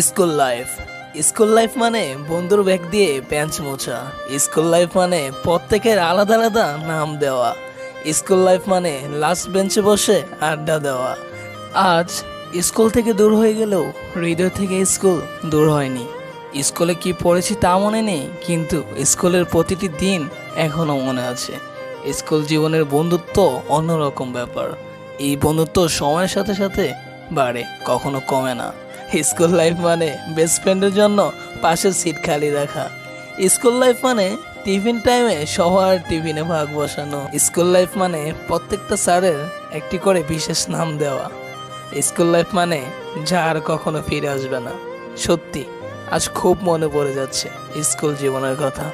School life. School life মানে বন্ধুর bag দিয়ে বেঞ্চ মোছা। স্কুল লাইফ মানে প্রত্যেকের আলাদা আলাদা নাম দেওয়া। স্কুল লাইফ মানে লাস্ট বেঞ্চে বসে আড্ডা দেওয়া। আজ স্কুল থেকে দূর হয়ে গেলেও হৃদয় থেকে স্কুল দূর হয়নি। স্কুলে কি পড়েছি তা মনে নেই, কিন্তু স্কুলের প্রতিটি দিন এখনও মনে আছে। স্কুল জীবনের বন্ধুত্ব অন্যরকম ব্যাপার। এই বন্ধুত্ব সময়ের সাথে সাথে বাড়ে, কখনো কমে না। স্কুল লাইফ মানে বেস্ট ফ্রেন্ডের জন্য পাশের সিট খালি রাখা। স্কুল লাইফ মানে টিফিন টাইমে সবার টিফিনে ভাগ বসানো। স্কুল লাইফ মানে প্রত্যেকটা স্যারের একটি করে বিশেষ নাম দেওয়া। স্কুল লাইফ মানে যা আর কখনো ফিরে আসবে না। সত্যি আজ খুব মনে পড়ে যাচ্ছে স্কুল জীবনের কথা।